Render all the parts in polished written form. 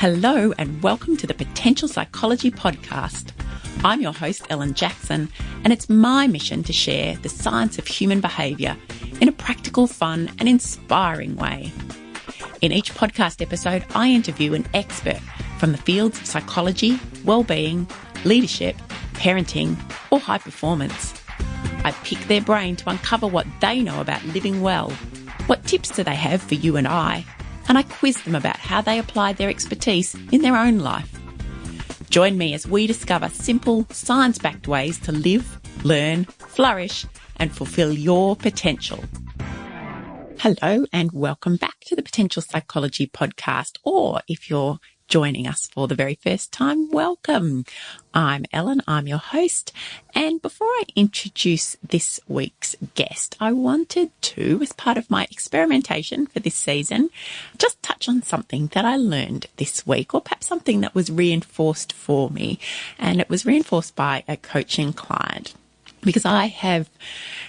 Hello and welcome to the Potential Psychology Podcast. I'm your host, Ellen Jackson, and it's my mission to share the science of human behaviour in a practical, fun and inspiring way. In each podcast episode, I interview an expert from the fields of psychology, wellbeing, leadership, parenting or high performance. I pick their brain to uncover what they know about living well. What tips do they have for you and I? And I quiz them about how they apply their expertise in their own life. Join me as we discover simple, science-backed ways to live, learn, flourish, and fulfill your potential. Hello, and welcome back to the Potential Psychology Podcast, or if you're joining us for the very first time, welcome. I'm Ellen, I'm your host, and before I introduce this week's guest, I wanted to, as part of my experimentation for this season, just touch on something that I learned this week, or perhaps something that was reinforced for me, and it was reinforced by a coaching client. Because I have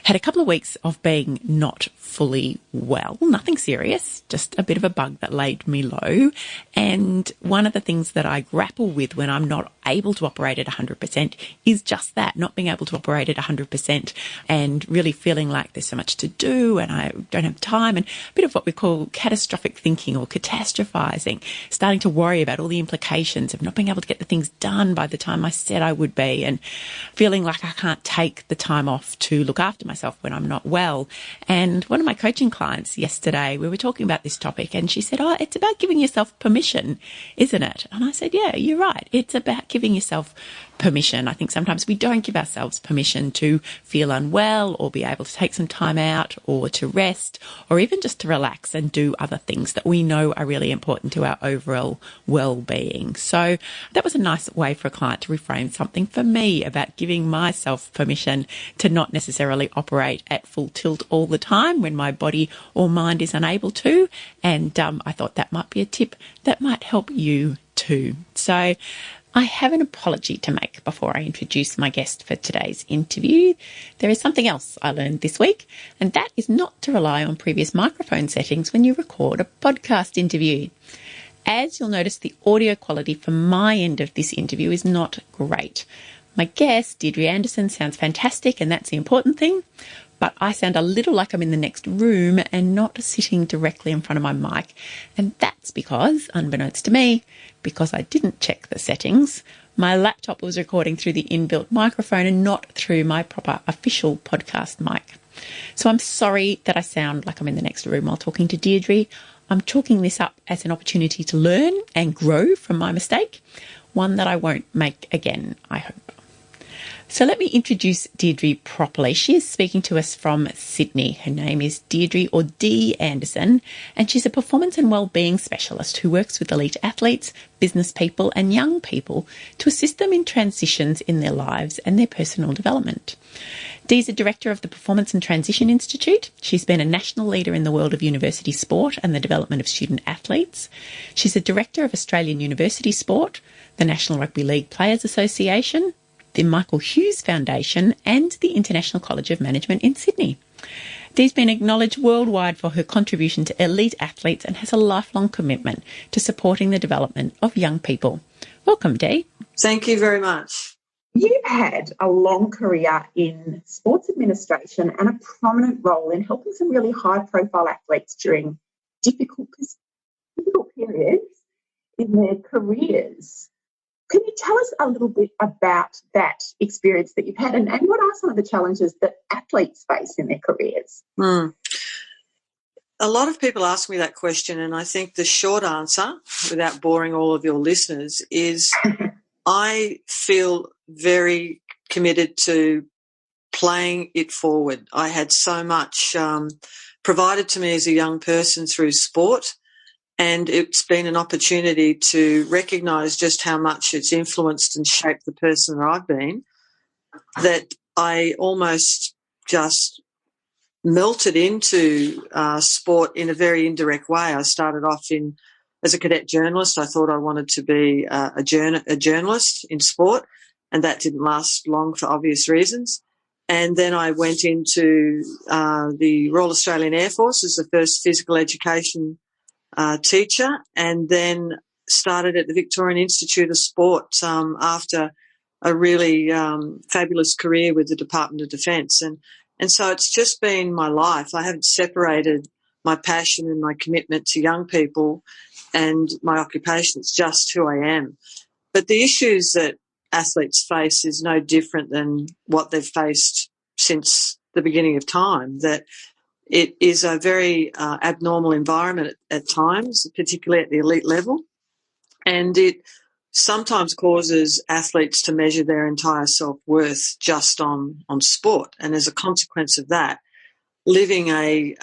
had a couple of weeks of being not fully well, nothing serious, just a bit of a bug that laid me low. And one of the things that I grapple with when I'm not able to operate at 100% is just that, not being able to operate at 100% and really feeling like there's so much to do and I don't have time, and a bit of what we call catastrophic thinking or catastrophizing, starting to worry about all the implications of not being able to get the things done by the time I said I would be, and feeling like I can't take the time off to look after myself when I'm not well. And one of my coaching clients yesterday, we were talking about this topic, and she said, "Oh, it's about giving yourself permission, isn't it?" And I said, "Yeah, you're right. It's about giving yourself permission." I think sometimes we don't give ourselves permission to feel unwell or be able to take some time out or to rest or even just to relax and do other things that we know are really important to our overall well-being. So that was a nice way for a client to reframe something for me about giving myself permission to not necessarily operate at full tilt all the time when my body or mind is unable to. And I thought that might be a tip that might help you too. So I have an apology to make before I introduce my guest for today's interview. There is something else I learned this week, and that is not to rely on previous microphone settings when you record a podcast interview. As you'll notice, the audio quality from my end of this interview is not great. My guest, Dee Anderson, sounds fantastic, and that's the important thing, but I sound a little like I'm in the next room and not sitting directly in front of my mic. And that's because, unbeknownst to me, because I didn't check the settings, my laptop was recording through the inbuilt microphone and not through my proper official podcast mic. So I'm sorry that I sound like I'm in the next room while talking to Deidre. I'm chalking this up as an opportunity to learn and grow from my mistake, one that I won't make again, I hope. So let me introduce Deidre properly. She is speaking to us from Sydney. Her name is Deidre, or Dee Anderson, and she's a Performance and Wellbeing Specialist who works with elite athletes, business people and young people to assist them in transitions in their lives and their personal development. Dee's a director of the Performance and Transition Institute. She's been a national leader in the world of university sport and the development of student athletes. She's a director of Australian University Sport, the National Rugby League Players Association, the Michael Hughes Foundation and the International College of Management in Sydney. Dee's been acknowledged worldwide for her contribution to elite athletes and has a lifelong commitment to supporting the development of young people. Welcome, Dee. Thank you very much. You've had a long career in sports administration and a prominent role in helping some really high-profile athletes during difficult periods in their careers. Can you tell us a little bit about that experience that you've had, and what are some of the challenges that athletes face in their careers? A lot of people ask me that question, and I think the short answer, without boring all of your listeners, is I feel very committed to playing it forward. I had so much provided to me as a young person through sport, and it's been an opportunity to recognise just how much it's influenced and shaped the person that I've been, that I almost just melted into sport in a very indirect way. I started off as a cadet journalist. I thought I wanted to be a journalist in sport, and that didn't last long for obvious reasons. And then I went into the Royal Australian Air Force as the first physical education teacher, and then started at the Victorian Institute of Sport after a really fabulous career with the Department of Defence. And so it's just been my life. I haven't separated my passion and my commitment to young people and my occupation. It's just who I am. But the issues that athletes face is no different than what they've faced since the beginning of time, that it is a very abnormal environment at times, particularly at the elite level, and it sometimes causes athletes to measure their entire self-worth just on sport. And as a consequence of that, living a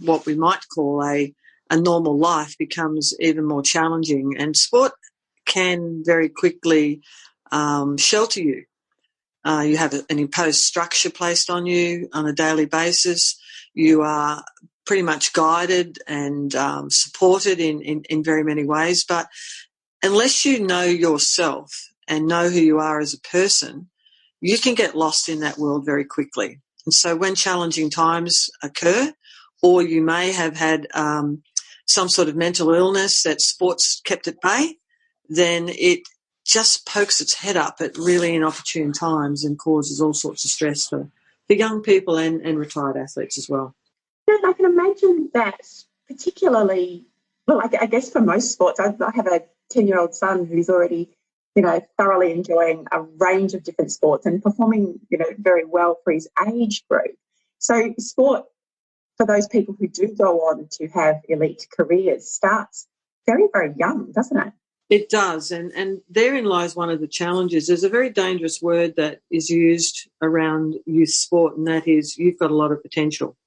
what we might call a normal life becomes even more challenging. And sport can very quickly shelter you. You have an imposed structure placed on you on a daily basis. You are pretty much guided and supported in very many ways. But unless you know yourself and know who you are as a person, you can get lost in that world very quickly. And so when challenging times occur, or you may have had some sort of mental illness that sports kept at bay, then it just pokes its head up at really inopportune times and causes all sorts of stress for young people and retired athletes as well. And I can imagine that particularly, well, I guess for most sports, I have a 10-year-old son who's already, thoroughly enjoying a range of different sports and performing, very well for his age group. So sport, for those people who do go on to have elite careers, starts very, very young, doesn't it? It does, and therein lies one of the challenges. There's a very dangerous word that is used around youth sport, and that is you've got a lot of potential.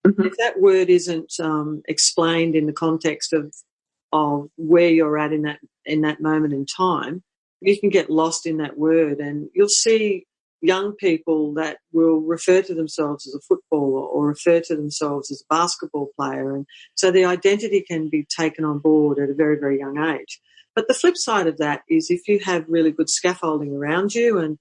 Mm-hmm. If that word isn't explained in the context of where you're at in that moment in time, you can get lost in that word, and you'll see young people that will refer to themselves as a footballer or refer to themselves as a basketball player, and so the identity can be taken on board at a very, very young age. But the flip side of that is if you have really good scaffolding around you and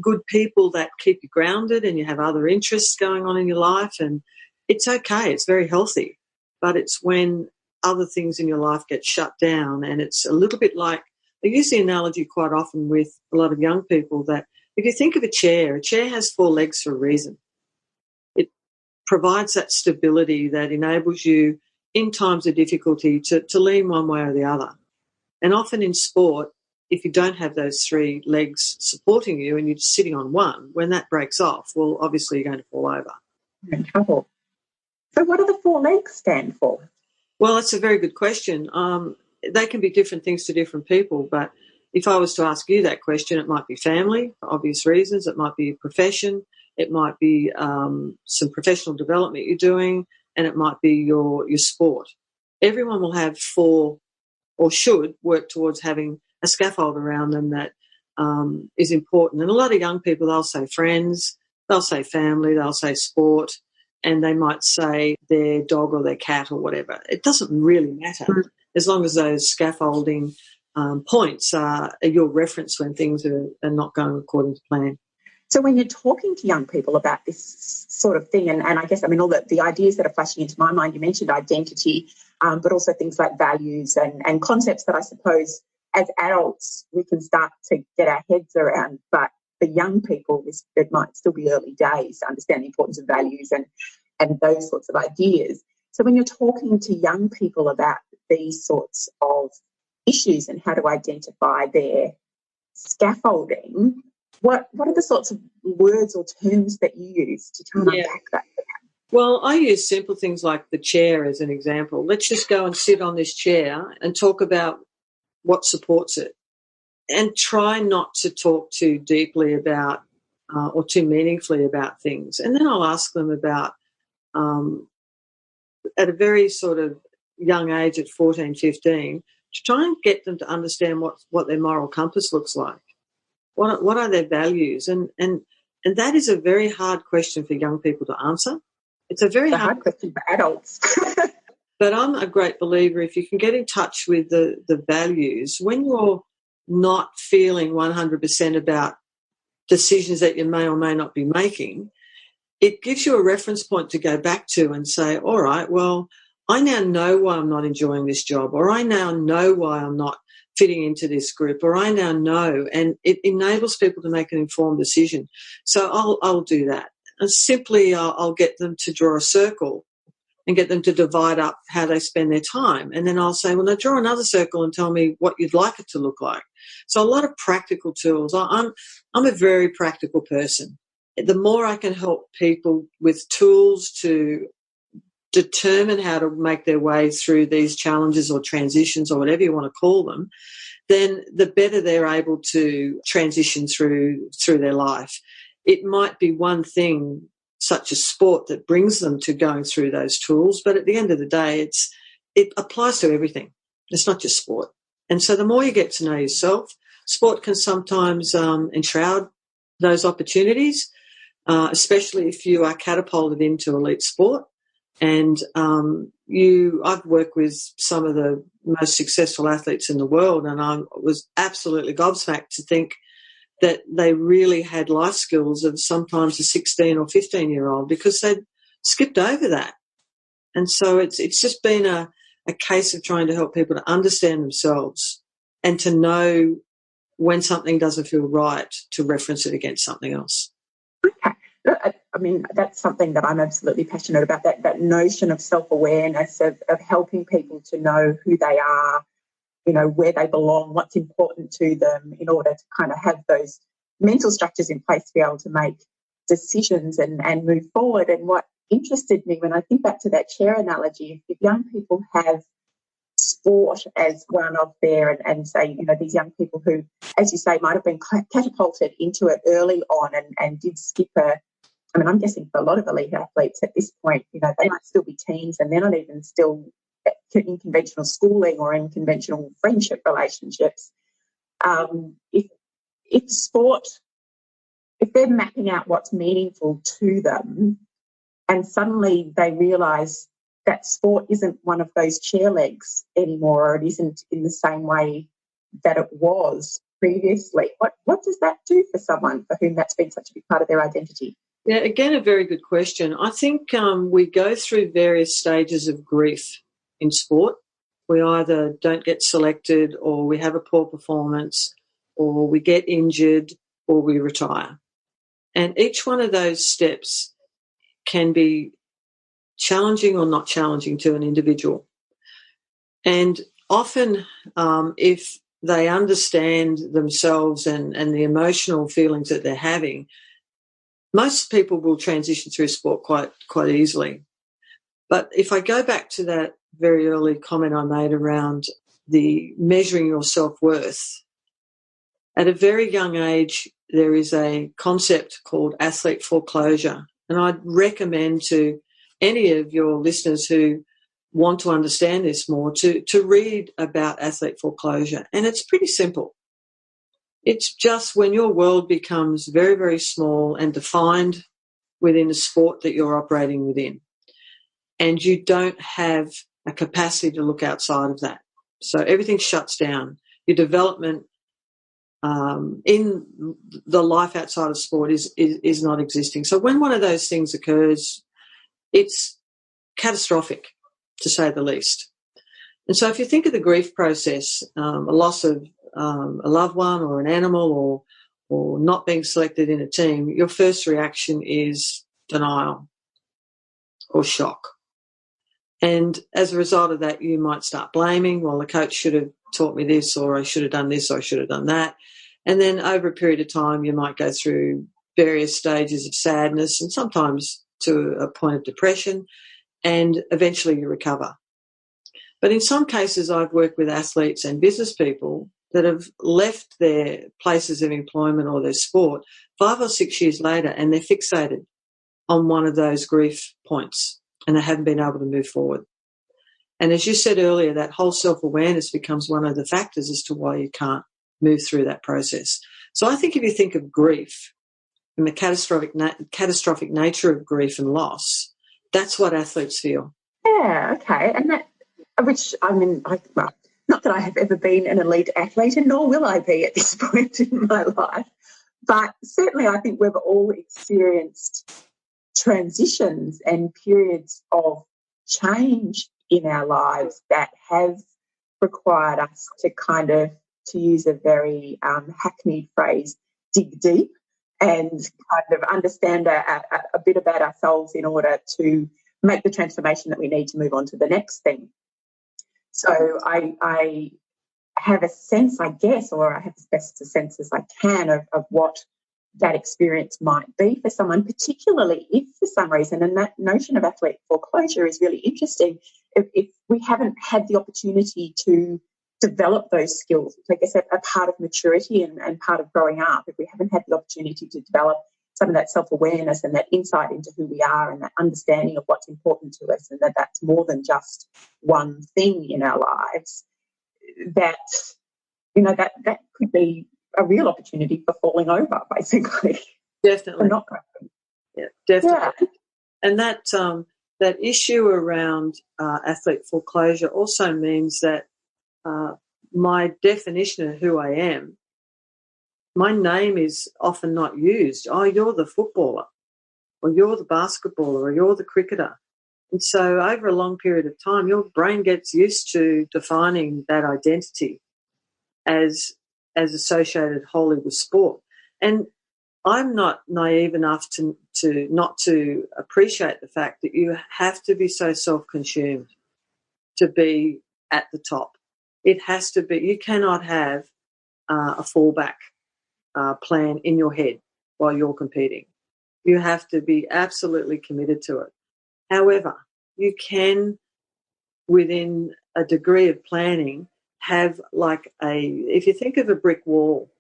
good people that keep you grounded, and you have other interests going on in your life, and it's okay, it's very healthy. But it's when other things in your life get shut down, and it's a little bit like, I use the analogy quite often with a lot of young people that if you think of a chair has 4 legs for a reason. It provides that stability that enables you in times of difficulty to lean one way or the other. And often in sport, if you don't have those 3 legs supporting you and you're just sitting on one, when that breaks off, well, obviously you're going to fall over. You're in trouble. So what do the 4 legs stand for? Well, that's a very good question. They can be different things to different people, but if I was to ask you that question, it might be family, for obvious reasons. It might be profession. It might be some professional development you're doing, and it might be your sport. Everyone will have 4, or should work towards having a scaffold around them that is important. And a lot of young people, they'll say friends, they'll say family, they'll say sport, and they might say their dog or their cat or whatever. It doesn't really matter as long as those scaffolding points are your reference when things are not going according to plan. So when you're talking to young people about this sort of thing, and I guess, all the ideas that are flashing into my mind, you mentioned identity, but also things like values and concepts that I suppose as adults we can start to get our heads around. But for young people, it might still be early days to understand the importance of values and those sorts of ideas. So when you're talking to young people about these sorts of issues and how to identify their scaffolding, what are the sorts of words or terms that you use to try and unpack that? Well, I use simple things like the chair as an example. Let's just go and sit on this chair and talk about what supports it, and try not to talk too deeply about or too meaningfully about things. And then I'll ask them about, at a very sort of young age, at 14, 15, to try and get them to understand what their moral compass looks like. What are their values? And that is a very hard question for young people to answer. It's a very hard question for adults. But I'm a great believer if you can get in touch with the values, when you're not feeling 100% about decisions that you may or may not be making, it gives you a reference point to go back to and say, all right, well, I now know why I'm not enjoying this job, or I now know why I'm not fitting into this group, or I now know, and it enables people to make an informed decision. So I'll do that. And simply I'll get them to draw a circle and get them to divide up how they spend their time. And then I'll say, well, now draw another circle and tell me what you'd like it to look like. So a lot of practical tools. I'm a very practical person. The more I can help people with tools to determine how to make their way through these challenges or transitions or whatever you want to call them, then the better they're able to transition through their life. It might be one thing, such as sport, that brings them to going through those tools, but at the end of the day, it applies to everything. It's not just sport. And so the more you get to know yourself, sport can sometimes enshroud those opportunities, especially if you are catapulted into elite sport. And I've worked with some of the most successful athletes in the world, and I was absolutely gobsmacked to think that they really had life skills of sometimes a 16 or 15-year-old because they'd skipped over that. And so it's just been a case of trying to help people to understand themselves and to know when something doesn't feel right to reference it against something else. Okay. I mean, that's something that I'm absolutely passionate about, that notion of self-awareness, of helping people to know who they are, you know, where they belong, what's important to them, in order to kind of have those mental structures in place to be able to make decisions and move forward. And what interested me when I think back to that chair analogy, if young people have sport as one of their, and say, you know, these young people who, as you say, might have been catapulted into it early on and did skip I mean, I'm guessing for a lot of elite athletes at this point, you know, they might still be teens and they're not even still in conventional schooling or in conventional friendship relationships. If sport, if they're mapping out what's meaningful to them and suddenly they realise that sport isn't one of those chair legs anymore, or it isn't in the same way that it was previously, what does that do for someone for whom that's been such a big part of their identity? Yeah, again, a very good question. I think we go through various stages of grief in sport. We either don't get selected, or we have a poor performance, or we get injured, or we retire. And each one of those steps can be challenging or not challenging to an individual. And often if they understand themselves and the emotional feelings that they're having, most people will transition through sport quite easily. But if I go back to that very early comment I made around the measuring your self-worth, at a very young age, there is a concept called athlete foreclosure. And I'd recommend to any of your listeners who want to understand this more to read about athlete foreclosure. And it's pretty simple. It's just when your world becomes very, very small and defined within the sport that you're operating within, and you don't have a capacity to look outside of that. So everything shuts down. Your development in the life outside of sport is not existing. So when one of those things occurs, it's catastrophic, to say the least. And so if you think of the grief process, a loss of a loved one or an animal, or not being selected in a team, your first reaction is denial or shock. And as a result of that, you might start blaming, well, the coach should have taught me this, or I should have done this, or I should have done that. And then over a period of time, you might go through various stages of sadness and sometimes to a point of depression, and eventually you recover. But in some cases, I've worked with athletes and business people that have left their places of employment or their sport 5 or 6 years later, and they're fixated on one of those grief points and they haven't been able to move forward. And as you said earlier, that whole self-awareness becomes one of the factors as to why you can't move through that process. So I think if you think of grief and the catastrophic nature of grief and loss, that's what athletes feel. Yeah, okay. And that, which, I mean, well, not that I have ever been an elite athlete, and nor will I be at this point in my life, but certainly I think we've all experienced transitions and periods of change in our lives that have required us to kind of, to use a very hackneyed phrase, dig deep and kind of understand a bit about ourselves in order to make the transformation that we need to move on to the next thing. So I have a sense, I guess, or I have as best a sense as I can of what that experience might be for someone, particularly if for some reason, and that notion of athlete foreclosure is really interesting, if we haven't had the opportunity to develop those skills, which I guess are part of maturity and part of growing up, if we haven't had the opportunity to develop some of that self-awareness and that insight into who we are and that understanding of what's important to us and that that's more than just one thing in our lives, that, you know, that could be a real opportunity for falling over, basically. Definitely. Not growing. Yeah, definitely. Yeah. And that issue around athlete foreclosure also means that my definition of who I am, my name is often not used. Oh, you're the footballer, or you're the basketballer, or you're the cricketer. And so over a long period of time, your brain gets used to defining that identity as associated wholly with sport. And I'm not naive enough to not to appreciate the fact that you have to be so self-consumed to be at the top. It has to be. You cannot have a fallback plan in your head while you're competing. You have to be absolutely committed to it. However, you can, within a degree of planning, have if you think of a brick wall,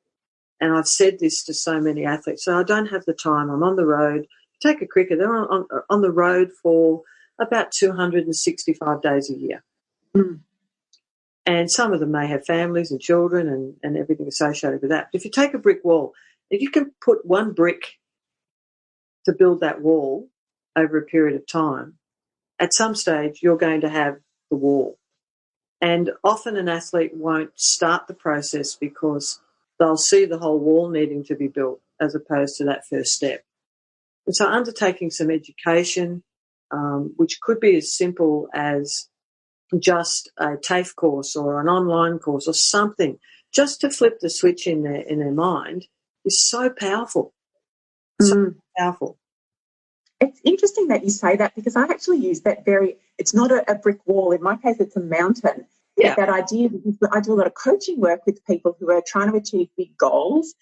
and I've said this to so many athletes, so I don't have the time, I'm on the road. Take a cricketer, they're on the road for about 265 days a year. Mm. And some of them may have families and children and everything associated with that. But if you take a brick wall, if you can put one brick to build that wall over a period of time, at some stage you're going to have the wall. And often an athlete won't start the process because they'll see the whole wall needing to be built as opposed to that first step. And so undertaking some education, which could be as simple as just a TAFE course or an online course or something, just to flip the switch in their mind, is so powerful. So powerful. It's interesting that you say that, because I actually use that it's not a brick wall. In my case, it's a mountain. Yeah. That idea, because I do a lot of coaching work with people who are trying to achieve big goals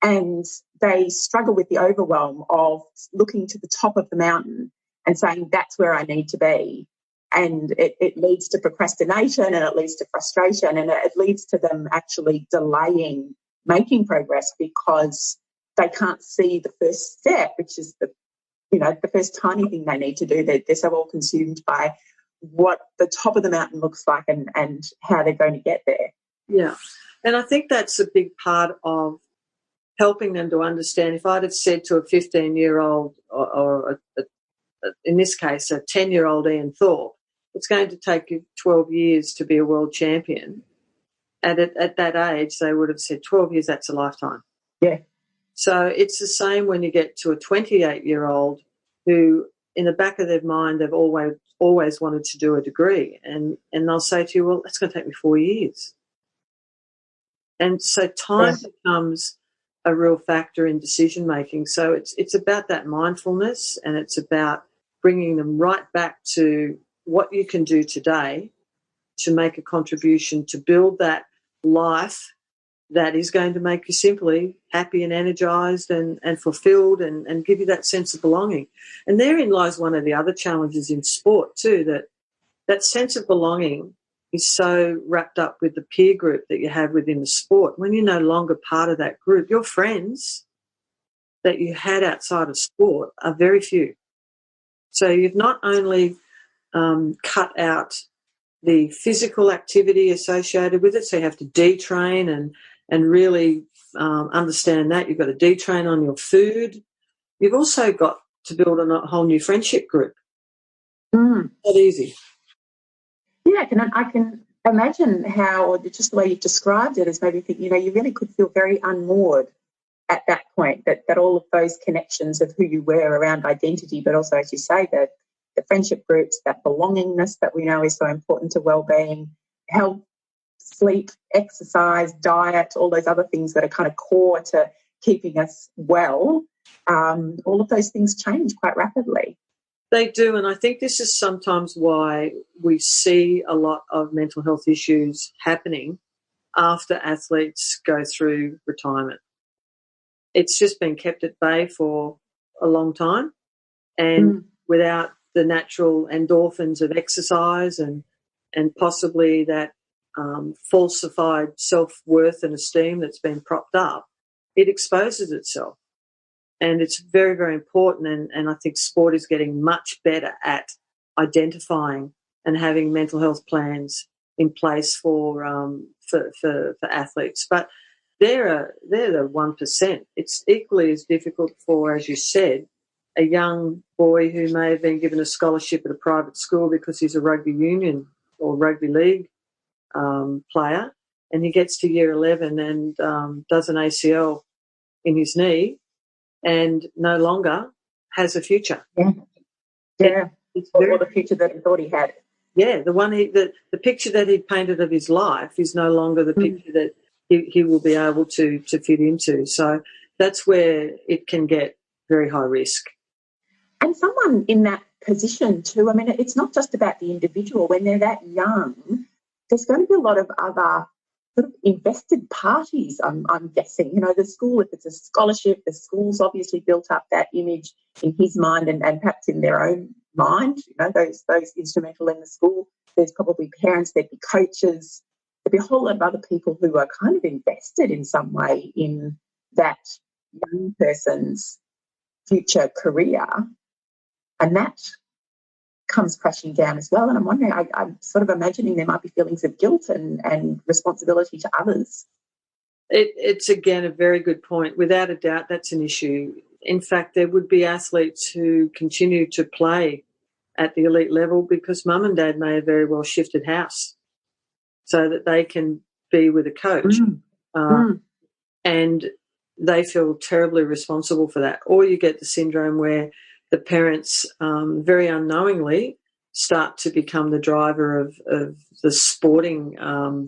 and they struggle with the overwhelm of looking to the top of the mountain and saying, that's where I need to be. And it leads to procrastination and it leads to frustration and it leads to them actually delaying making progress because they can't see the first step, which is the first tiny thing they need to do. They're so all consumed by what the top of the mountain looks like and how they're going to get there. Yeah. And I think that's a big part of helping them to understand. If I'd have said to a 15-year-old or in this case, a 10-year-old Ian Thorpe, it's going to take you 12 years to be a world champion. And at that age, they would have said 12 years, that's a lifetime. Yeah. So it's the same when you get to a 28-year-old who, in the back of their mind, they've always wanted to do a degree. And they'll say to you, well, that's going to take me 4 years. And so time becomes a real factor in decision-making. So it's about that mindfulness and it's about bringing them right back to what you can do today to make a contribution to build that life that is going to make you simply happy and energised and fulfilled and give you that sense of belonging. And therein lies one of the other challenges in sport too, that sense of belonging is so wrapped up with the peer group that you have within the sport. When you're no longer part of that group, your friends that you had outside of sport are very few. So you've not only cut out the physical activity associated with it, so you have to detrain and really understand that. You've got to detrain on your food. You've also got to build a whole new friendship group. Not easy. Yeah, I can imagine how, or just the way you've described it, is maybe think, you really could feel very unmoored at that point, that all of those connections of who you were around identity, but also, as you say, that the friendship groups, that belongingness that we know is so important to wellbeing, health, sleep, exercise, diet, all those other things that are kind of core to keeping us well, all of those things change quite rapidly. They do, and I think this is sometimes why we see a lot of mental health issues happening after athletes go through retirement. It's just been kept at bay for a long time, and without the natural endorphins of exercise and possibly that falsified self-worth and esteem that's been propped up, it exposes itself. And it's very, very important, and I think sport is getting much better at identifying and having mental health plans in place for athletes. But they're the 1%. It's equally as difficult for, as you said, a young boy who may have been given a scholarship at a private school because he's a rugby union or rugby league player, and he gets to year 11 and does an ACL in his knee and no longer has a future. Yeah. Or the future that he thought he had. Yeah, the picture that he painted of his life is no longer the picture that he will be able to fit into. So that's where it can get very high risk. And someone in that position too, I mean, it's not just about the individual. When they're that young, there's going to be a lot of other sort of invested parties, I'm guessing. You know, the school, if it's a scholarship, the school's obviously built up that image in his mind and perhaps in their own mind, you know, those instrumental in the school. There's probably parents, there'd be coaches, there'd be a whole lot of other people who are kind of invested in some way in that young person's future career. And that comes crashing down as well. And I'm wondering, I'm sort of imagining there might be feelings of guilt and responsibility to others. It's, again, a very good point. Without a doubt, that's an issue. In fact, there would be athletes who continue to play at the elite level because mum and dad may have very well shifted house so that they can be with a coach. And they feel terribly responsible for that. Or you get the syndrome where the parents very unknowingly start to become the driver of the sporting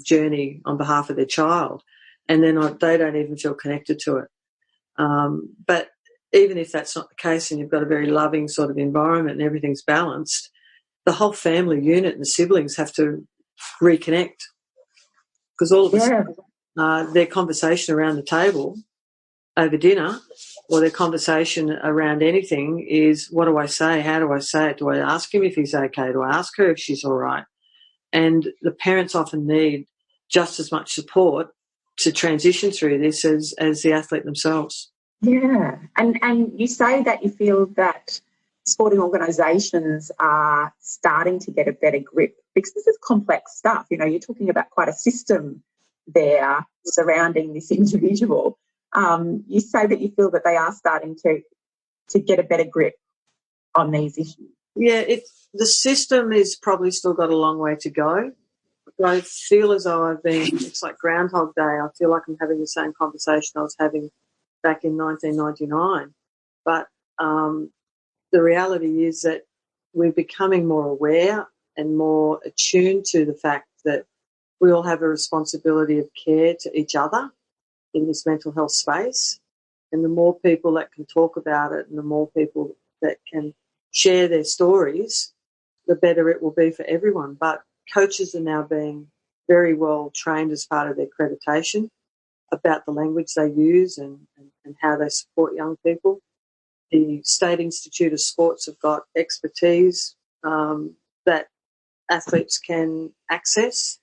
journey on behalf of their child, and then they don't even feel connected to it. But even if that's not the case and you've got a very loving sort of environment and everything's balanced, the whole family unit and the siblings have to reconnect because all of a sudden their conversation around the table over dinner or their conversation around anything is, what do I say? How do I say it? Do I ask him if he's okay? Do I ask her if she's all right? And the parents often need just as much support to transition through this as the athlete themselves. Yeah. And you say that you feel that sporting organisations are starting to get a better grip because this is complex stuff. You know, you're talking about quite a system there surrounding this individual. You say that you feel that they are starting to get a better grip on these issues. Yeah, the system is probably still got a long way to go. I feel as though it's like Groundhog Day. I feel like I'm having the same conversation I was having back in 1999. But the reality is that we're becoming more aware and more attuned to the fact that we all have a responsibility of care to each other in this mental health space. And the more people that can talk about it and the more people that can share their stories, the better it will be for everyone. But coaches are now being very well trained as part of their accreditation about the language they use and how they support young people. The State Institute of Sports have got expertise that athletes can access.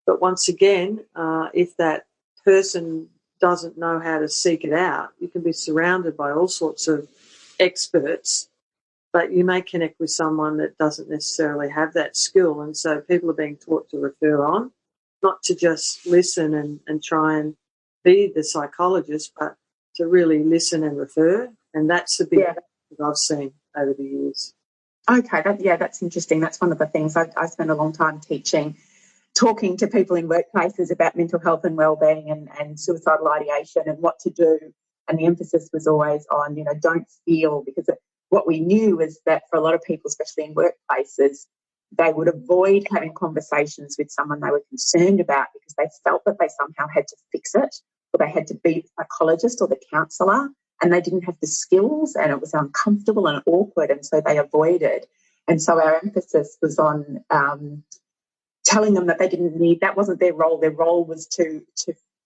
But once again, if that person doesn't know how to seek it out, you can be surrounded by all sorts of experts, but you may connect with someone that doesn't necessarily have that skill. And so people are being taught to refer on, not to just listen and try and be the psychologist, but to really listen and refer. And that's the big thing that I've seen over the years. Okay, that's interesting. That's one of the things I spent a long time teaching, talking to people in workplaces about mental health and wellbeing and suicidal ideation and what to do. And the emphasis was always on, don't feel, because what we knew is that for a lot of people, especially in workplaces, they would avoid having conversations with someone they were concerned about because they felt that they somehow had to fix it, or they had to be the psychologist or the counsellor, and they didn't have the skills, and it was uncomfortable and awkward, and so they avoided. And so our emphasis was on telling them that they didn't need, that wasn't their role. Their role was to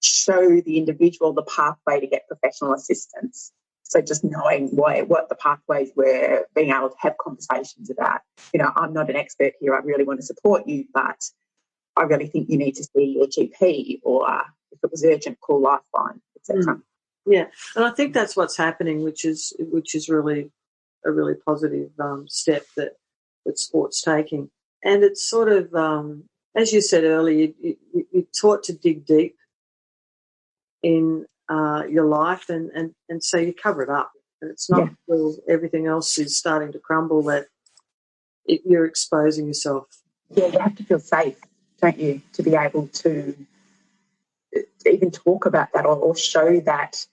show the individual the pathway to get professional assistance. So just knowing what the pathways were, being able to have conversations about, I'm not an expert here, I really want to support you, but I really think you need to see your GP, or if it was urgent, call Lifeline, etc. Yeah, and I think that's what's happening, which is really a really positive step that sport's taking. And it's sort of, as you said earlier, you're taught to dig deep in your life, and so you cover it up. And it's not until everything else is starting to crumble that you're exposing yourself. Yeah, you have to feel safe, don't you, to be able to even talk about that or show that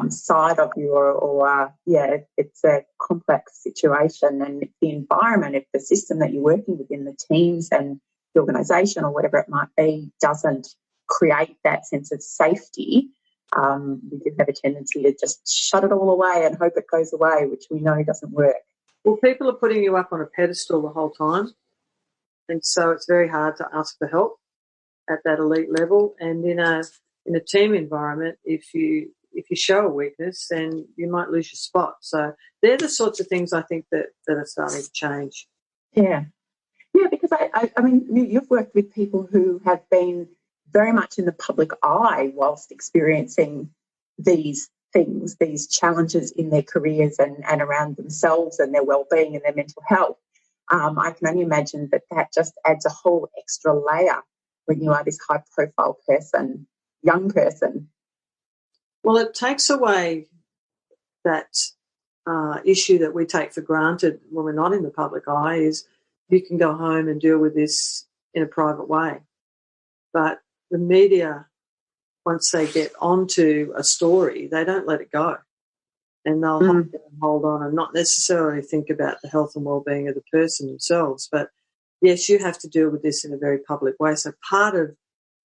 side of you, or it's a complex situation, and if the environment, if the system that you're working within, the teams and the organisation or whatever it might be, doesn't create that sense of safety, we do have a tendency to just shut it all away and hope it goes away, which we know doesn't work. Well, people are putting you up on a pedestal the whole time, and so it's very hard to ask for help at that elite level. And in a team environment, if you show a weakness, then you might lose your spot. So they're the sorts of things I think that are starting to change. Yeah, because I mean, you've worked with people who have been very much in the public eye whilst experiencing these things, these challenges in their careers and around themselves and their well-being and their mental health. I can only imagine that just adds a whole extra layer when you are this high-profile person, young person. Well, it takes away that issue that we take for granted when we're not in the public eye, is you can go home and deal with this in a private way. But the media, once they get onto a story, they don't let it go. And they'll have to hold on and not necessarily think about the health and well-being of the person themselves. But, yes, you have to deal with this in a very public way. So part of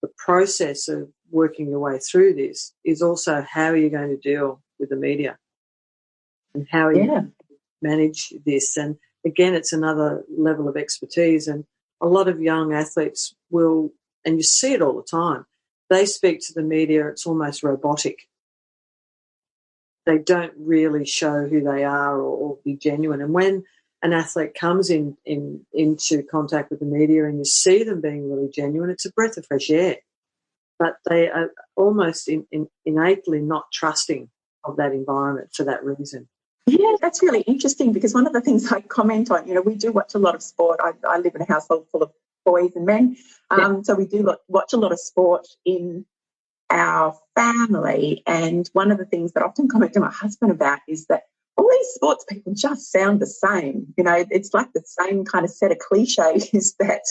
the process of working your way through this is also how are you going to deal with the media and how are you going to manage this. And, again, it's another level of expertise. And a lot of young athletes will, and you see it all the time, they speak to the media, it's almost robotic. They don't really show who they are or be genuine. And when an athlete comes into contact with the media and you see them being really genuine, it's a breath of fresh air. But they are almost innately not trusting of that environment for that reason. Yeah, that's really interesting, because one of the things I comment on, we do watch a lot of sport. I live in a household full of boys and men, so we do watch a lot of sport in our family, and one of the things that I often comment to my husband about is that all these sports people just sound the same. It's like the same kind of set of cliches that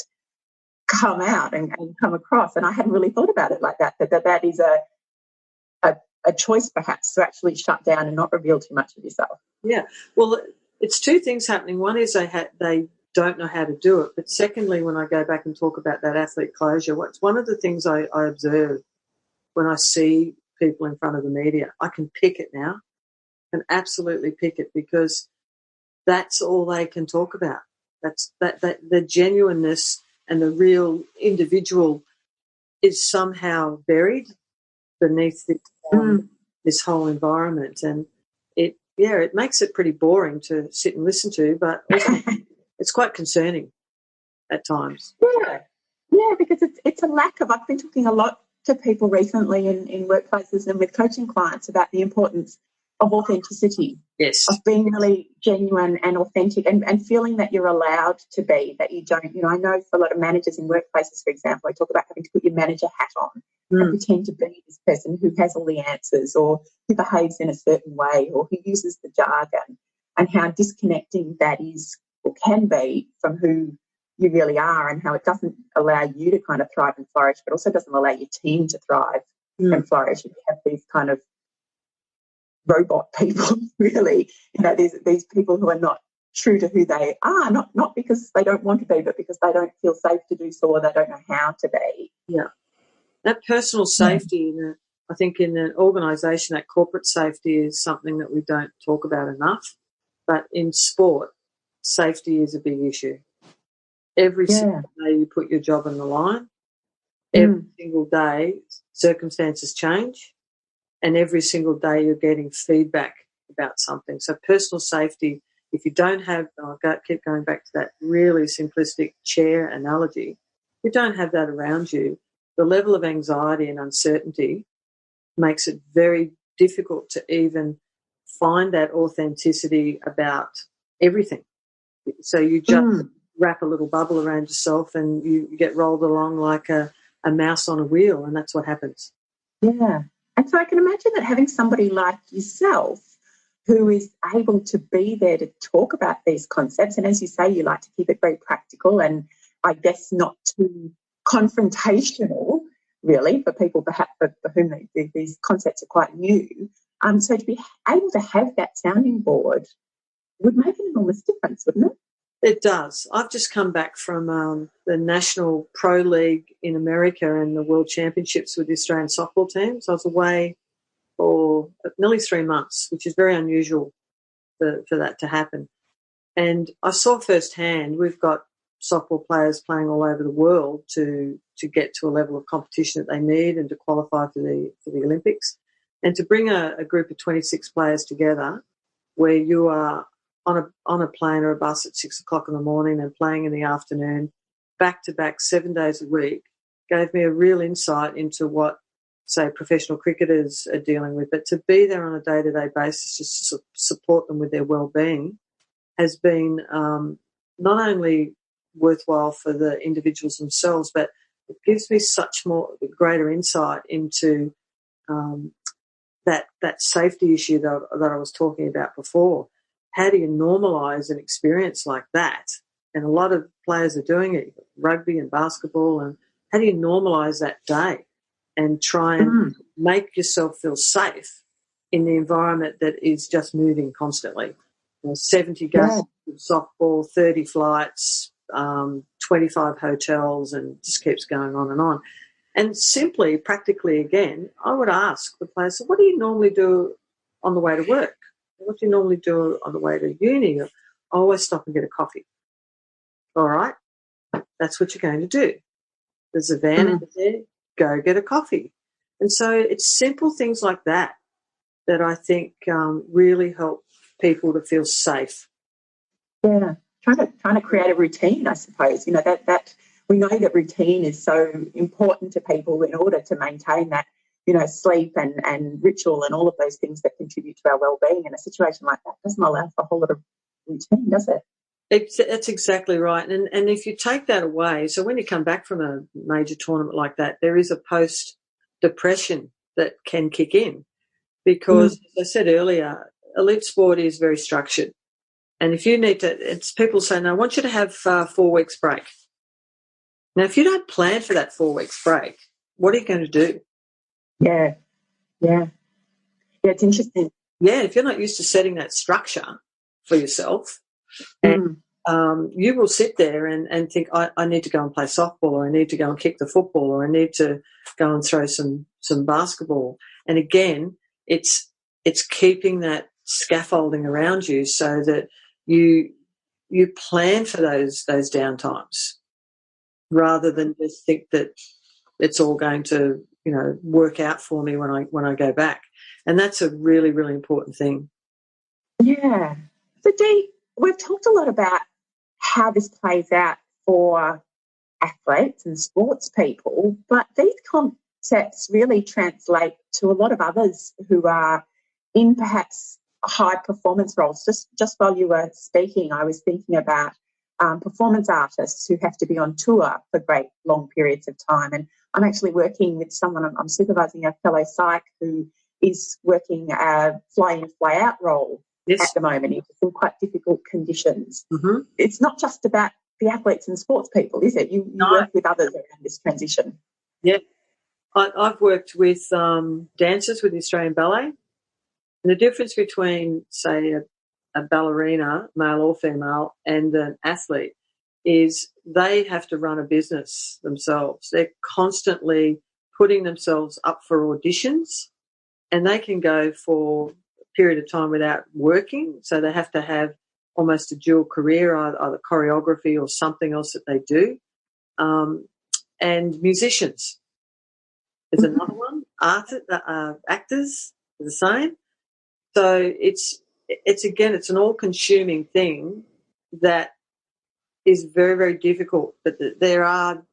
come out and come across, and I hadn't really thought about it like that is a choice perhaps to actually shut down and not reveal too much of yourself. Yeah, well, it's two things happening. One is they don't know how to do it, but secondly, when I go back and talk about that athlete closure, one of the things I observe when I see people in front of the media, I can pick it now, can absolutely pick it, because that's all they can talk about. That's that the genuineness and the real individual is somehow buried beneath this whole environment, and it makes it pretty boring to sit and listen to, but also it's quite concerning at times. Yeah, because it's a lack of. I've been talking a lot to people recently in workplaces and with coaching clients about the importance of authenticity. Yes. Of being really genuine and authentic and feeling that you're allowed to be, that you don't, I know for a lot of managers in workplaces, for example, I talk about having to put your manager hat on and pretend to be this person who has all the answers or who behaves in a certain way or who uses the jargon, and how disconnecting that is or can be from who you really are, and how it doesn't allow you to kind of thrive and flourish, but also doesn't allow your team to thrive and flourish. You have these kind of robot people, really. These people who are not true to who they are, not because they don't want to be, but because they don't feel safe to do so, or they don't know how to be. Yeah. That personal safety, I think in an organisation, that corporate safety is something that we don't talk about enough. But in sport, safety is a big issue. Every single day you put your job on the line, every single day circumstances change, and every single day you're getting feedback about something. So personal safety, if you don't have, keep going back to that really simplistic chair analogy, if you don't have that around you, the level of anxiety and uncertainty makes it very difficult to even find that authenticity about everything. So you just wrap a little bubble around yourself and you get rolled along like a mouse on a wheel, and that's what happens. Yeah. And so I can imagine that having somebody like yourself who is able to be there to talk about these concepts, and as you say, you like to keep it very practical and I guess not too confrontational, really, for people perhaps for whom these concepts are quite new. So to be able to have that sounding board would make an enormous difference, wouldn't it? It does. I've just come back from the National Pro League in America and the World Championships with the Australian softball team. So I was away for nearly 3 months, which is very unusual for that to happen. And I saw firsthand we've got softball players playing all over the world to get to a level of competition that they need and to qualify for the Olympics. And to bring a group of 26 players together where you are on a plane or a bus at 6 o'clock in the morning and playing in the afternoon, back-to-back 7 days a week, gave me a real insight into what, say, professional cricketers are dealing with. But to be there on a day-to-day basis just to support them with their well-being has been not only worthwhile for the individuals themselves, but it gives me such more greater insight into that safety issue that I was talking about before. How do you normalise an experience like that? And a lot of players are doing it, rugby and basketball, and how do you normalise that day and try and make yourself feel safe in the environment that is just moving constantly? 70 games of softball, 30 flights, 25 hotels, and just keeps going on and on. And simply, practically again, I would ask the players, so what do you normally do on the way to work? What do you normally do on the way to uni? I always stop and get a coffee. All right, that's what you're going to do. There's a van in there, go get a coffee. And so it's simple things like that I think really help people to feel safe. Yeah, trying to create a routine, I suppose. That we know that routine is so important to people in order to maintain that, sleep and ritual and all of those things that contribute to our well-being. In a situation like that doesn't allow for a whole lot of routine, does it? That's exactly right. And if you take that away, so when you come back from a major tournament like that, there is a post-depression that can kick in because, as I said earlier, elite sport is very structured. And if you need to, it's people say, no, I want you to have 4 weeks break. Now, if you don't plan for that 4 weeks break, what are you going to do? Yeah, it's interesting. Yeah, if you're not used to setting that structure for yourself, and you will sit there and think, I need to go and play softball, or I need to go and kick the football, or I need to go and throw some basketball. And again, it's keeping that scaffolding around you so that you plan for those downtimes rather than just think that it's all going to work out for me when I go back. And that's a really, really important thing. Yeah. So Dee, we've talked a lot about how this plays out for athletes and sports people, but these concepts really translate to a lot of others who are in perhaps high performance roles. Just while you were speaking, I was thinking about performance artists who have to be on tour for great long periods of time. And I'm actually working with someone, I'm supervising a fellow psych who is working a fly-in, fly-out role at the moment in some quite difficult conditions. Mm-hmm. It's not just about the athletes and sports people, is it? You work with others around this transition. Yeah. I've worked with dancers with the Australian Ballet, The difference between, say, a ballerina, male or female, and an athlete is they have to run a business themselves. They're constantly putting themselves up for auditions, and they can go for a period of time without working. So they have to have almost a dual career, either choreography or something else that they do. And musicians is another one. Actors are the same. So it's again, it's an all-consuming thing that is very, very difficult. But there are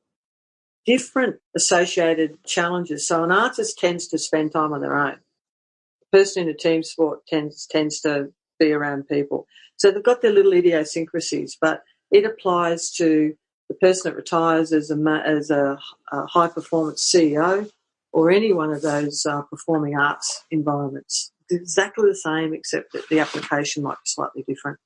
different associated challenges. So an artist tends to spend time on their own. A person in a team sport tends to be around people. So they've got their little idiosyncrasies, but it applies to the person that retires as a high-performance CEO or any one of those performing arts environments. It's exactly the same, except that the application might be slightly different.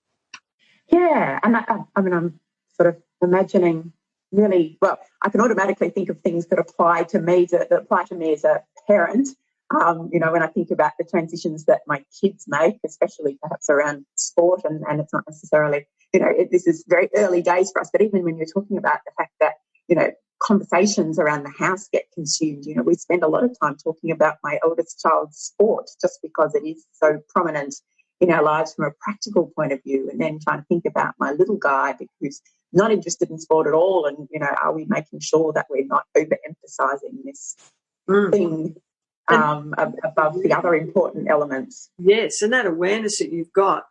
Yeah, and I mean, I'm sort of imagining really, well, I can automatically think of things that apply to me, that apply to me as a parent. You know, when I think about the transitions that my kids make, especially perhaps around sport, and it's not necessarily, you know, this is very early days for us, but even when you're talking about the fact that, you know, conversations around the house get consumed, you know, we spend a lot of time talking about my eldest child's sport just because it is so prominent in our lives from a practical point of view, and then trying to think about my little guy who's not interested in sport at all, and, you know, are we making sure that we're not overemphasising this thing above the other important elements? Yes, and that awareness that you've got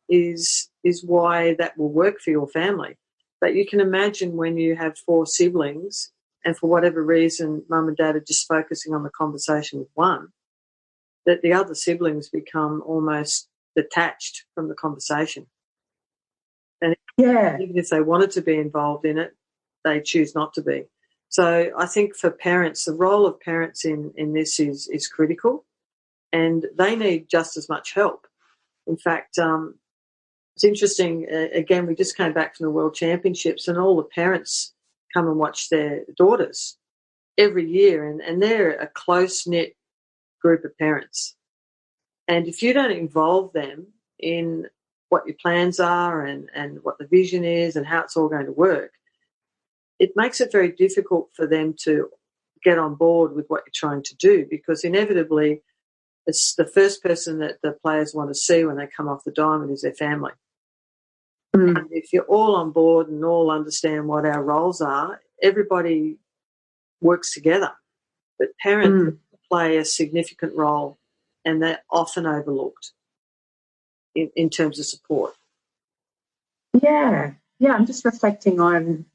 is why that will work for your family. But you can imagine when you have 4 siblings and for whatever reason mum and dad are just focusing on the conversation with one, that the other siblings become almost detached from the conversation. And even if they wanted to be involved in it, they choose not to be. So I think for parents, the role of parents in this is critical, and they need just as much help. In fact, it's interesting, again, we just came back from the World Championships, and all the parents come and watch their daughters every year, and they're a close-knit group of parents. And if you don't involve them in what your plans are and what the vision is and how it's all going to work, it makes it very difficult for them to get on board with what you're trying to do, because inevitably it's the first person that the players want to see when they come off the diamond is their family. And if you're all on board and all understand what our roles are, everybody works together. But parents play a significant role, and they're often overlooked in terms of support. Yeah, I'm just reflecting on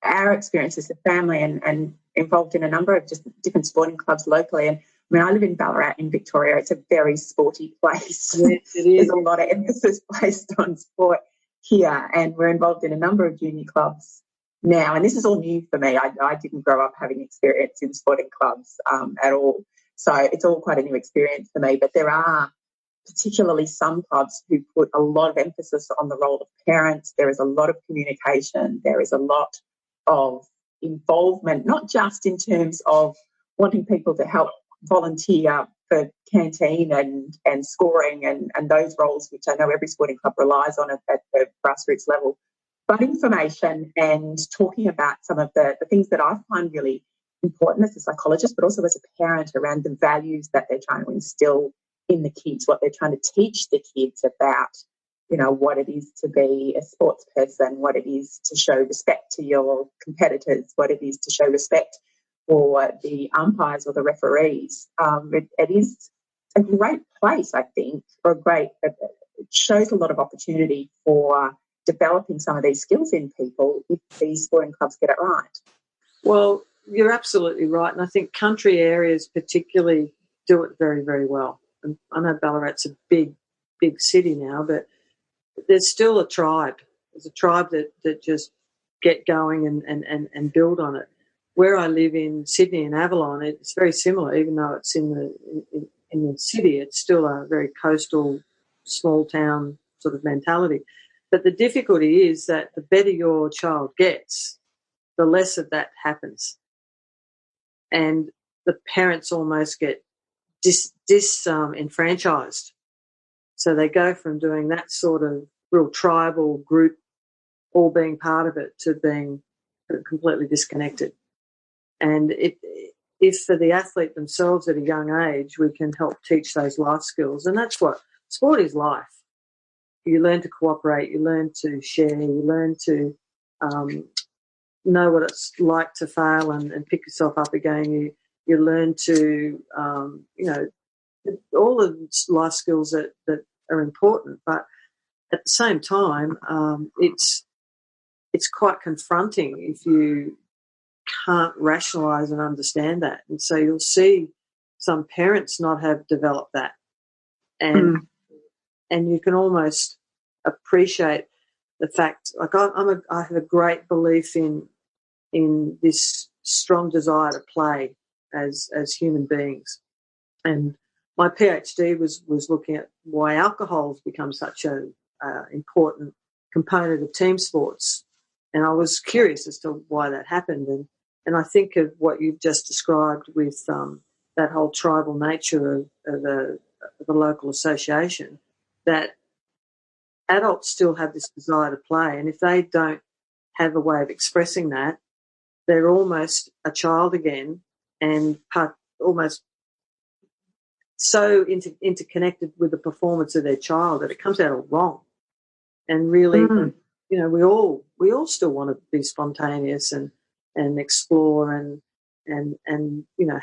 our experience as a family and involved in a number of just different sporting clubs locally. And I mean, I live in Ballarat in Victoria. It's a very sporty place. Yes, it is. There's a lot of emphasis placed on sport here, and we're involved in a number of junior clubs now. And this is all new for me. I didn't grow up having experience in sporting clubs at all. So it's all quite a new experience for me. But there are particularly some clubs who put a lot of emphasis on the role of parents. There is a lot of communication. There is a lot of involvement, not just in terms of wanting people to help volunteer for canteen and scoring and those roles, which I know every sporting club relies on at the grassroots level, but information and talking about some of the things that I find really important as a psychologist, but also as a parent, around the values that they're trying to instill in the kids, what they're trying to teach the kids about, you know, what it is to be a sports person, what it is to show respect to your competitors, what it is to show respect for the umpires or the referees. It is a great place, I think, it shows a lot of opportunity for developing some of these skills in people if these sporting clubs get it right. Well, you're absolutely right. And I think country areas particularly do it very, very well. And I know Ballarat's a big, big city now, but there's still a tribe. There's a tribe that just get going and build on it. Where I live in Sydney and Avalon, it's very similar. Even though it's in the city, it's still a very coastal, small town sort of mentality. But the difficulty is that the better your child gets, the less of that happens. And the parents almost get disenfranchised. So they go from doing that sort of real tribal group, all being part of it, to being completely disconnected. And if for the athlete themselves at a young age, we can help teach those life skills, and that's what sport is life. You learn to cooperate, you learn to share, you learn to know what it's like to fail and pick yourself up again. You learn to, all of life skills that are important. But at the same time, it's quite confronting if you can't rationalise and understand that. And so you'll see some parents not have developed that. And you can almost appreciate the fact, like I have a great belief in this strong desire to play as human beings. And my PhD was looking at why alcohol has become such a important component of team sports. And I was curious as to why that happened. And I think of what you've just described with that whole tribal nature of a local association, that adults still have this desire to play. And if they don't have a way of expressing that, they're almost a child again, and almost so interconnected with the performance of their child that it comes out all wrong. And really, we all still want to be spontaneous and explore and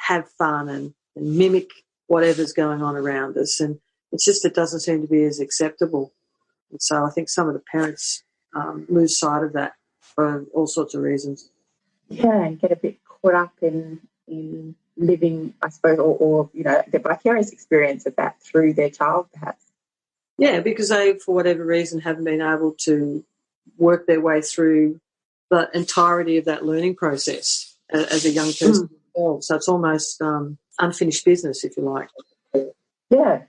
have fun and mimic whatever's going on around us. And it's just, it doesn't seem to be as acceptable. And so I think some of the parents lose sight of that for all sorts of reasons. Yeah, and get a bit caught up in living, I suppose, or the vicarious experience of that through their child, perhaps. Yeah, because they, for whatever reason, haven't been able to work their way through the entirety of that learning process as a young person. So it's almost unfinished business, if you like. Yeah.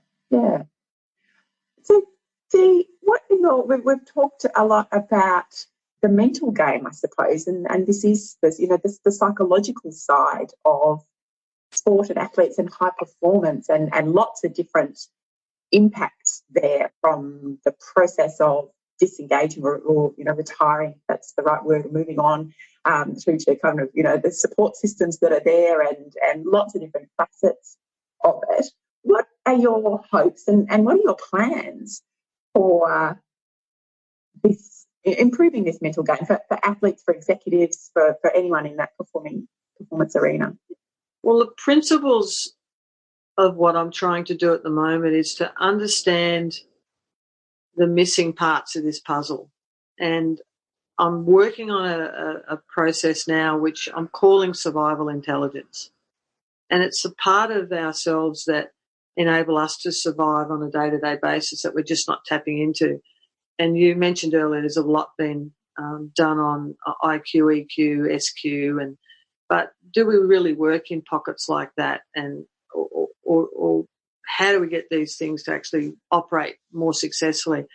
So, Dee, we've talked a lot about the mental game, I suppose, and this is the psychological side of sport and athletes and high performance, and lots of different impacts there, from the process of disengaging or retiring, if that's the right word, moving on, through to kind of the support systems that are there, and lots of different facets of it. What are your hopes and what are your plans for this, improving this mental game for athletes, for executives, for anyone in that performance arena? Well, the principles of what I'm trying to do at the moment is to understand the missing parts of this puzzle. And I'm working on a process now which I'm calling survival intelligence. And it's a part of ourselves that enable us to survive on a day-to-day basis that we're just not tapping into. And you mentioned earlier there's a lot been done on IQ, EQ, SQ, but do we really work in pockets like that? And or how do we get these things to actually operate more successfully?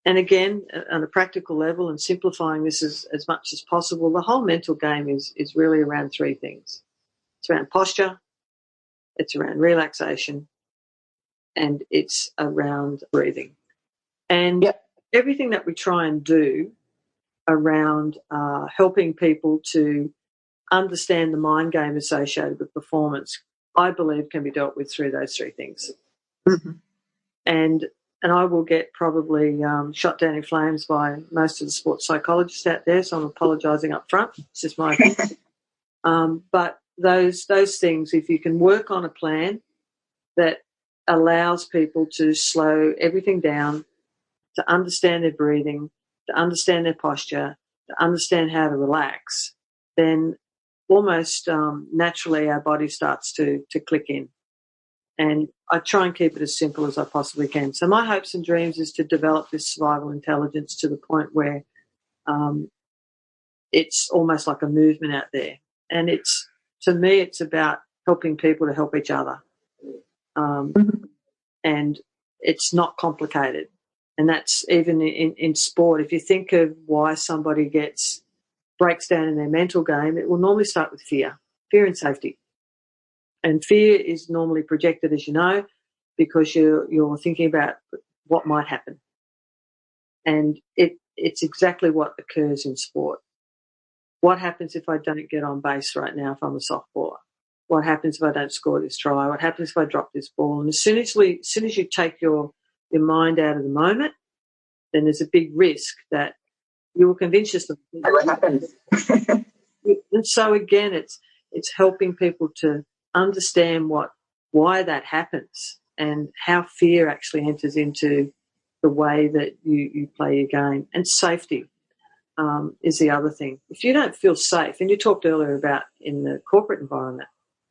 And again, on a practical level, and simplifying this as much as possible, the whole mental game is really around three things. It's around posture, it's around relaxation, and it's around breathing. And everything that we try and do around helping people to understand the mind game associated with performance, I believe can be dealt with through those three things. Mm-hmm. And I will get probably shot down in flames by most of the sports psychologists out there, so I'm apologising up front. It's just my opinion. But those things, if you can work on a plan that allows people to slow everything down, to understand their breathing, to understand their posture, to understand how to relax, then almost naturally our body starts to click in. And I try and keep it as simple as I possibly can. So my hopes and dreams is to develop this survival intelligence to the point where it's almost like a movement out there. And to me, it's about helping people to help each other. And it's not complicated. And that's even in sport. If you think of why somebody breaks down in their mental game, it will normally start with fear and safety. And fear is normally projected, as you know, because you're thinking about what might happen. And it's exactly what occurs in sport. What happens if I don't get on base right now if I'm a softballer? What happens if I don't score this try? What happens if I drop this ball? And as soon as you take your mind out of the moment, then there's a big risk that you will convince yourself. What happens? And so again, it's helping people to understand why that happens and how fear actually enters into the way that you play your game. And safety is the other thing. If you don't feel safe, and you talked earlier about in the corporate environment,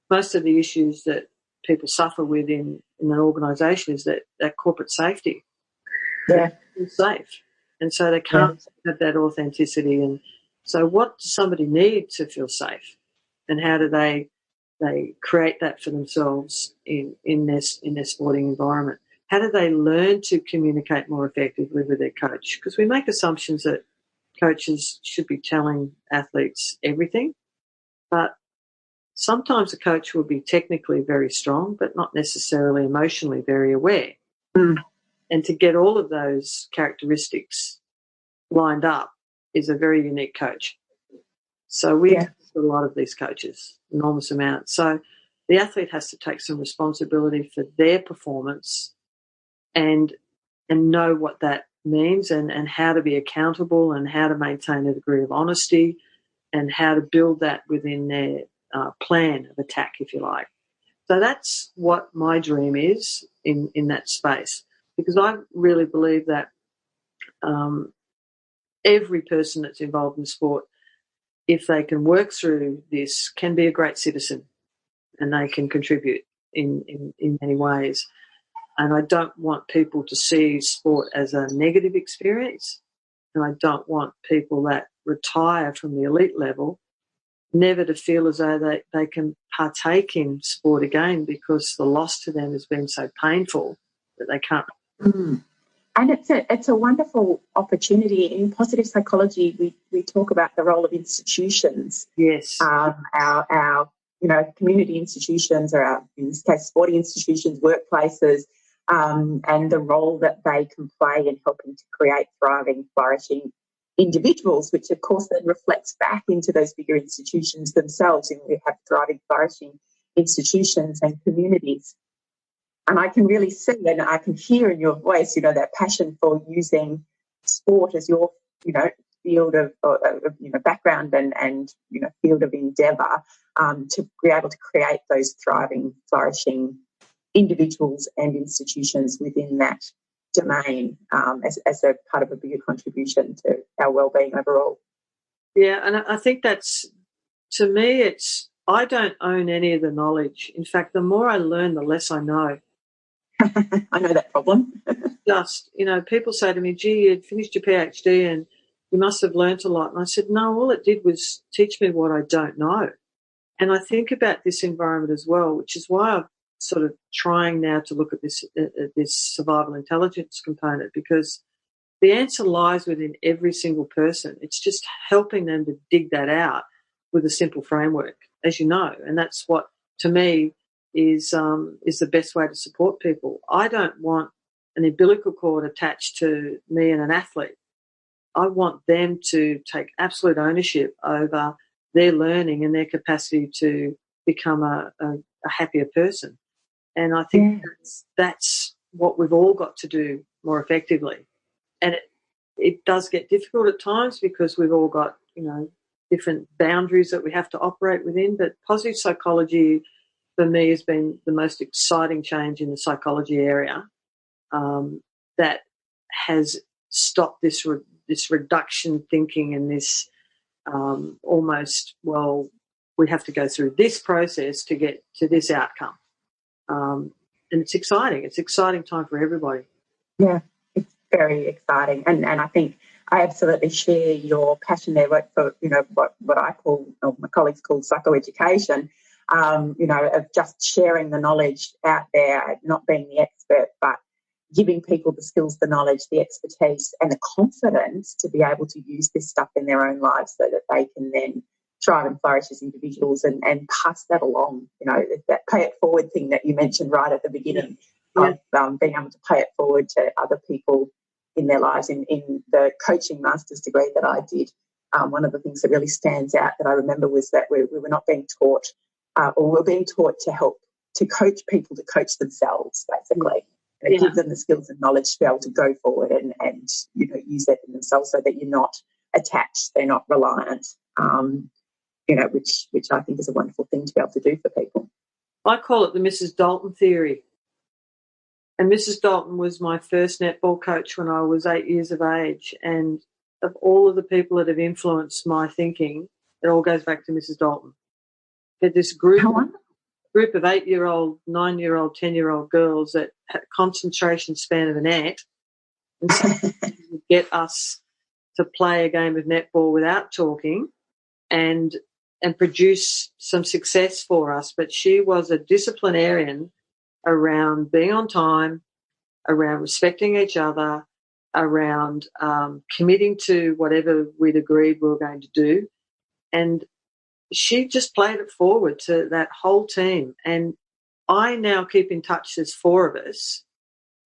most of the issues that people suffer with in an organisation is that corporate safety. Yeah. They feel safe. And so they can't have that authenticity. And so what does somebody need to feel safe? And how do they create that for themselves in their sporting environment? How do they learn to communicate more effectively with their coach? Because we make assumptions that coaches should be telling athletes everything, but sometimes a coach will be technically very strong, but not necessarily emotionally very aware. Mm. And to get all of those characteristics lined up is a very unique coach. So we test a lot of these coaches, enormous amount. So the athlete has to take some responsibility for their performance and know what that means and how to be accountable and how to maintain a degree of honesty and how to build that within their plan of attack, if you like. So that's what my dream is in that space, because I really believe that every person that's involved in sport, if they can work through this, can be a great citizen and they can contribute in many ways. And I don't want people to see sport as a negative experience, and I don't want people that retire from the elite level never to feel as though they can partake in sport again because the loss to them has been so painful that they can't. Mm. And it's a wonderful opportunity. In positive psychology, we talk about the role of institutions. Yes. Our community institutions, or our, in this case, sporting institutions, workplaces, and the role that they can play in helping to create thriving, flourishing individuals, which of course then reflects back into those bigger institutions themselves. And we have thriving, flourishing institutions and communities. And I can really see and I can hear in your voice, that passion for using sport as your, field of background and field of endeavour to be able to create those thriving, flourishing individuals and institutions within that domain as a part of a bigger contribution to our wellbeing overall. Yeah, and I think that's, to me, I don't own any of the knowledge. In fact, the more I learn, the less I know. I know that problem. Just, people say to me, gee, you'd finished your PhD and you must have learnt a lot. And I said, no, all it did was teach me what I don't know. And I think about this environment as well, which is why I'm sort of trying now to look at this survival intelligence component, because the answer lies within every single person. It's just helping them to dig that out with a simple framework, as you know. And that's what, to me, is the best way to support people. I don't want an umbilical cord attached to me and an athlete. I want them to take absolute ownership over their learning and their capacity to become a happier person. And I think that's what we've all got to do more effectively. And it does get difficult at times because we've all got, different boundaries that we have to operate within. But positive psychology, for me, has been the most exciting change in the psychology area that has stopped this reduction thinking and this almost, we have to go through this process to get to this outcome. And it's exciting. It's an exciting time for everybody. Yeah, it's very exciting. And I think I absolutely share your passion there for, what I call, or my colleagues call psychoeducation, of just sharing the knowledge out there, not being the expert, but giving people the skills, the knowledge, the expertise and the confidence to be able to use this stuff in their own lives so that they can then thrive and flourish as individuals and pass that along. You know, that pay it forward thing that you mentioned right at the beginning of being able to pay it forward to other people in their lives. In the coaching master's degree that I did, one of the things that really stands out that I remember was that we were not being taught, or we were being taught to help to coach people to coach themselves, basically. And give them the skills and knowledge to be able to go forward and you know, use that in themselves so that you're not attached, they're not reliant, you know, which I think is a wonderful thing to be able to do for people. I call it the Mrs. Dalton theory. And Mrs. Dalton was my first netball coach when I was 8 years of age. And of all of the people that have influenced my thinking, it all goes back to Mrs. Dalton. Had this group of 8-year-old, 9-year-old, 10-year-old girls that had a concentration span of an ant, and so would get us to play a game of netball without talking and produce some success for us. But she was a disciplinarian around being on time, around respecting each other, around committing to whatever we'd agreed we were going to do. And she just played it forward to that whole team. And I now keep in touch, there's 4 of us,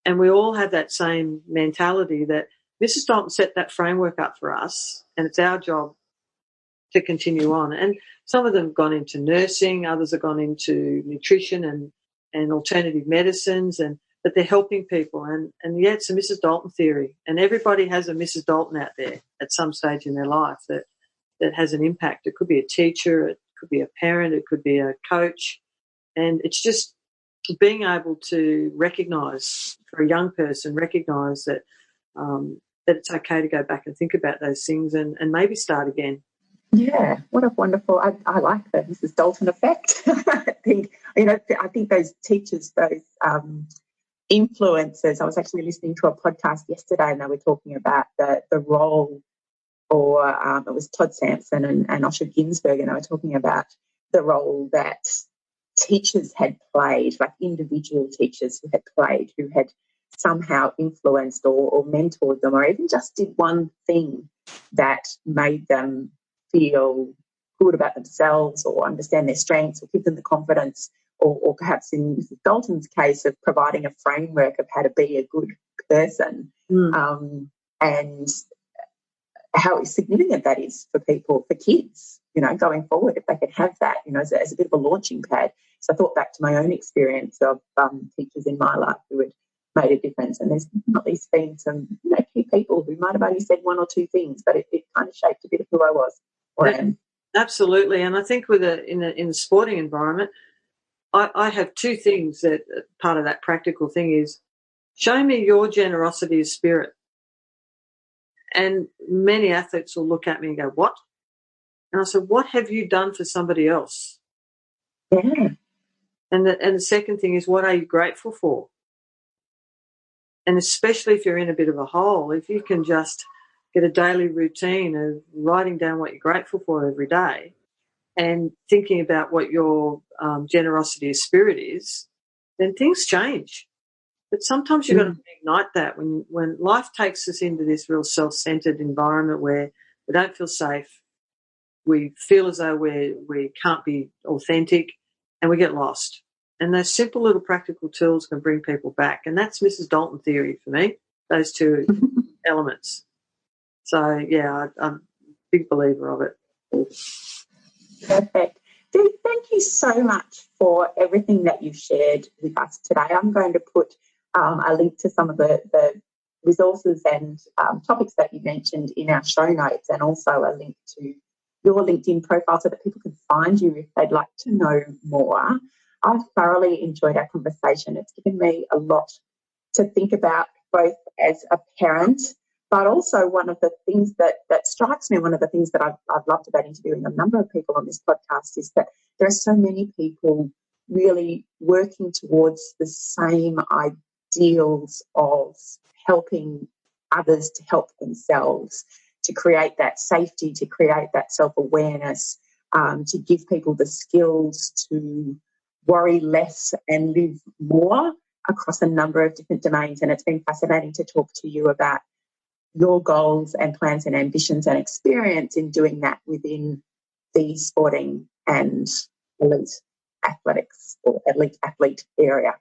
and we all have that same mentality that Mrs. Dalton set that framework up for us, and it's our job to continue on. And some of them have gone into nursing, others have gone into nutrition and alternative medicines, but they're helping people. And it's a Mrs. Dalton theory. And everybody has a Mrs. Dalton out there at some stage in their life that has an impact. It could be a teacher, it could be a parent, it could be a coach. And it's just being able to recognise, for a young person, recognise that it's okay to go back and think about those things and maybe start again. Yeah, what a wonderful, I like the Mrs. Dalton effect. I think those teachers, those influencers, I was actually listening to a podcast yesterday and they were talking about the role, or it was Todd Sampson and Osher Ginsberg, and they were talking about the role that teachers had played, like individual teachers who had played, who had somehow influenced or mentored them, or even just did one thing that made them feel good about themselves or understand their strengths or give them the confidence, or perhaps in Mrs. Dalton's case of providing a framework of how to be a good person, and how significant that is for people, for kids, you know, going forward, if they could have that, you know, as a bit of a launching pad. So I thought back to my own experience of teachers in my life who had made a difference, and there's not least been some, you know, key people who might have only said 1 or 2 things, but it kind of shaped a bit of who I was or am. Absolutely. And I think in the sporting environment, I have 2 things that part of that practical thing is, show me your generosity of spirit. And many athletes will look at me and go, what? And I said, what have you done for somebody else? Yeah. And the second thing is, what are you grateful for? And especially if you're in a bit of a hole, if you can just get a daily routine of writing down what you're grateful for every day and thinking about what your generosity of spirit is, then things change. But sometimes you've got to ignite that when life takes us into this real self-centered environment where we don't feel safe, we feel as though we can't be authentic, and we get lost. And those simple little practical tools can bring people back. And that's Mrs. Dalton theory for me, those 2 elements. So, yeah, I'm a big believer of it. Perfect. Dee, thank you so much for everything that you've shared with us today. I'm going to put a link to some of the resources and topics that you mentioned in our show notes, and also a link to your LinkedIn profile so that people can find you if they'd like to know more. I've thoroughly enjoyed our conversation. It's given me a lot to think about, both as a parent, but also one of the things that strikes me, one of the things that I've loved about interviewing a number of people on this podcast is that there are so many people really working towards the same ideals of helping others to help themselves, to create that safety, to create that self-awareness, to give people the skills to worry less and live more across a number of different domains. And it's been fascinating to talk to you about your goals and plans and ambitions and experience in doing that within the sporting and elite athletics or elite athlete area.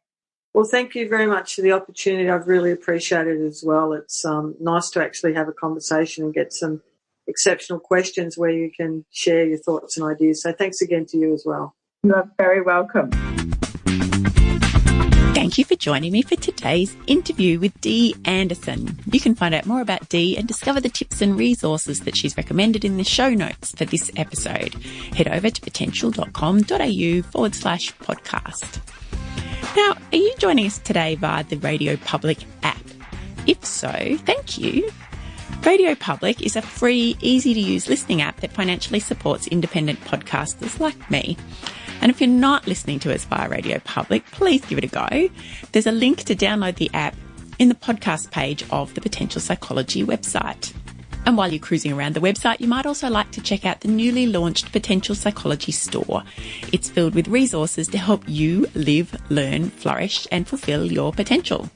Well, thank you very much for the opportunity. I've really appreciated it as well. It's nice to actually have a conversation and get some exceptional questions where you can share your thoughts and ideas. So thanks again to you as well. You are very welcome. Thank you for joining me for today's interview with Dee Anderson. You can find out more about Dee and discover the tips and resources that she's recommended in the show notes for this episode. Head over to potential.com.au/podcast. Now, are you joining us today via the Radio Public app? If so, thank you. Radio Public is a free, easy-to-use listening app that financially supports independent podcasters like me. And if you're not listening to us via Radio Public, please give it a go. There's a link to download the app in the podcast page of the Potential Psychology website. And while you're cruising around the website, you might also like to check out the newly launched Potential Psychology store. It's filled with resources to help you live, learn, flourish, and fulfill your potential.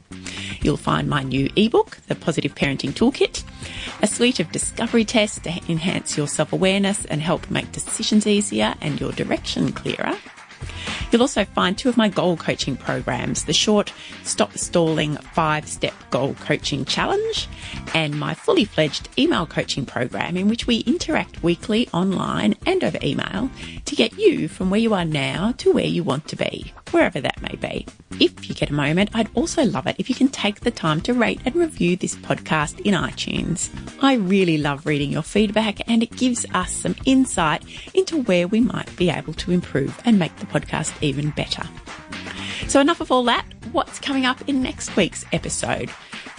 You'll find my new ebook, The Positive Parenting Toolkit, a suite of discovery tests to enhance your self-awareness and help make decisions easier and your direction clearer. You'll also find 2 of my goal coaching programs, the short Stop Stalling 5-Step Goal Coaching Challenge and my fully fledged email coaching program in which we interact weekly online and over email to get you from where you are now to where you want to be, wherever that may be. If you get a moment, I'd also love it if you can take the time to rate and review this podcast in iTunes. I really love reading your feedback and it gives us some insight into where we might be able to improve and make the podcast even better. So enough of all that. What's coming up in next week's episode?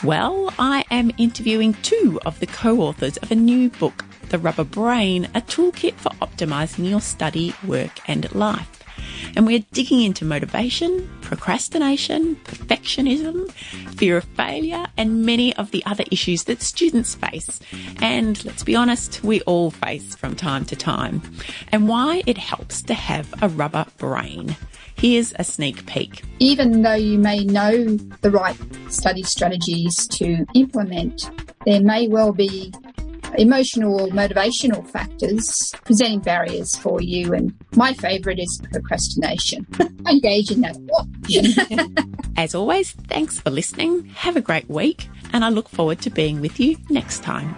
Well, I am interviewing 2 of the co-authors of a new book, The Rubber Brain, a toolkit for optimizing your study, work and life. And we're digging into motivation, procrastination, perfectionism, fear of failure, and many of the other issues that students face. And let's be honest, we all face from time to time. And why it helps to have a rubber brain. Here's a sneak peek. Even though you may know the right study strategies to implement, there may well be emotional or motivational factors presenting barriers for you. And my favourite is procrastination. Engage in that. As always, thanks for listening. Have a great week, and I look forward to being with you next time.